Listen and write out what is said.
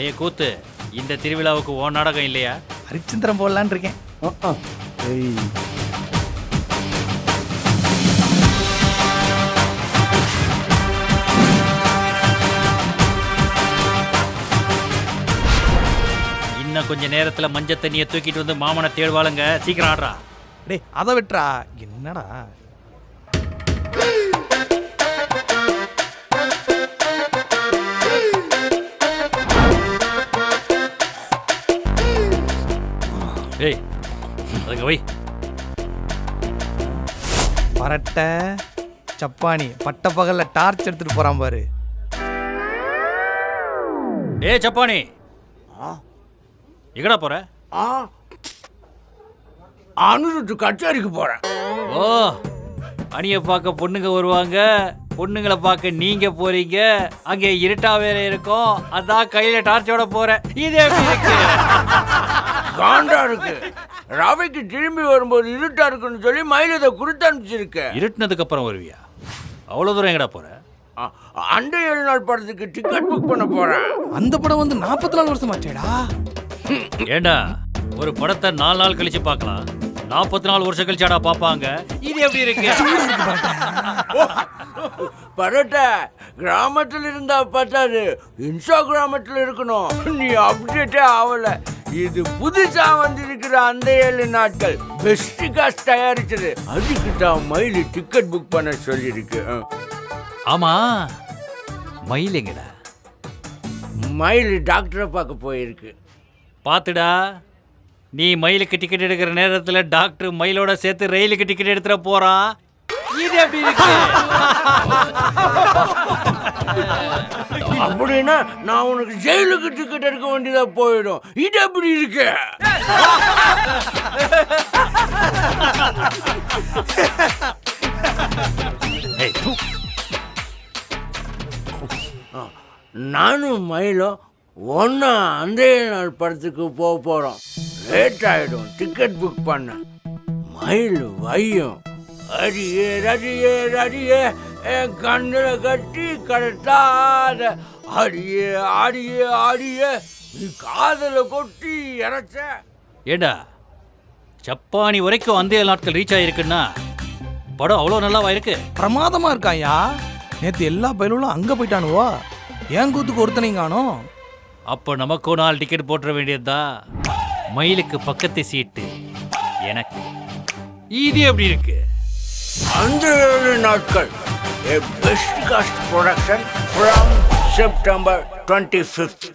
டேய் கூத்து, இந்த திருவிழாவுக்கு ஓ நாடகம் இல்லையா? ஹரிச்சந்திரன் போடலான்னு இருக்கேன். இன்னும் கொஞ்ச நேரத்துல மஞ்சள் தண்ணியை தூக்கிட்டு வந்து மாமனை தேடுவாளுங்க. சீக்கிரம் ஆடுறா. டேய் அதை விட்டுறா. என்னடா டேய் அதுக்கு வை. பரட்டை சப்பானி பட்ட பகல்ல டார்ச் எடுத்துட்டு போறான் பாரு. டேய் சப்பானி, எங்கடா போற? அனுருட்டு கச்சேரிக்கு போறேன். ஓ, அணியை பார்க்க பொண்ணுங்க வருவாங்க, பொண்ணுங்களை பார்க்க நீங்க போறீங்க. அங்கே இருட்டா வேற இருக்கும், அதான் கையில டார்ச்சோட போறேன். இது எப்படி இருக்கு? காண்டா இருக்கு. ரவைக்கு திரும்பி வரும்போது இருட்டா இருக்குன்னு சொல்லி மயிலதை கொடுத்து அனுப்பிச்சிருக்க. இருட்டுனதுக்கு அப்புறம் வருவியா? அவ்வளவு தூரம் எங்கடா போற? அண்டை 7 நாள் படத்துக்கு டிக்கெட் புக் பண்ண போறேன். அந்த படம் வந்து 44 வருஷம் ஆச்சேடா. ஏண்டா ஒரு படத்தை 4 நாள் கழிச்சு பார்க்கலாம், 44 வருஷம் கழிச்சாடா பாப்பாங்க. இது எப்படி இருக்கு? பரட்ட கிராமத்துல இருந்தா பத்தாது, இன்ஸ்டாகிராமத்துல இருக்கணும். நீ அப்டேட்டே ஆகல. இது புதுசா வந்திருக்கிற அந்த 7 நாட்கள் பெஸ்ட் காஸ்ட் தயாரிச்சது. அதுக்கு தான் மயில் டிக்கெட் புக் பண்ண சொல்லியிருக்கு. ஆமா, மயில் எங்கடா? மயில் டாக்டரை பார்க்க போயிருக்கு. பாத்துடா, நீ மயிலுக்கு டிக்கெட் எடுக்கிற நேரத்துல டாக்டர் மயிலோட சேர்த்து ரயிலுக்கு டிக்கெட் எடுத்துட போறான். இது எப்படி இருக்கு? அப்படின்னா நான் உனக்கு ஜெயிலுக்கு டிக்கெட் எடுக்க வேண்டியதா போயிடும். இது எப்படி இருக்கு? நானும் மயிலும் ஒன்னா அந்த 7 நாள் படத்துக்கு போக போறோம். லேட் ஆயிடும் டிக்கெட் புக் பண்ண. மயில் வையும் அடியே அடியே அடியே என் கண்ணுல கட்டி கடத்தாத அடியே ஆடியே ஆடியே நீ காதல கொட்டி இறைச்ச. ஏண்டா ஜப்பானி வரைக்கும் அந்த 7 நாட்கள் ரீச் ஆயிருக்குன்னா படம் அவ்வளோ நல்லாவா இருக்கு? பிரமாதமா இருக்காயா. நேத்து எல்லா பயிலும் அங்க போயிட்டானுவோ. ஏன் கூத்துக்கு ஒருத்தனையும் காணோம். அப்போ நமக்கும் 4 டிக்கெட் போட்டுற வேண்டியதுதான். மயிலுக்கு பக்கத்து சீட்டு எனக்கு. இது எப்படி இருக்கு? அந்த 7 நாட்கள் a best cast production from September 25th.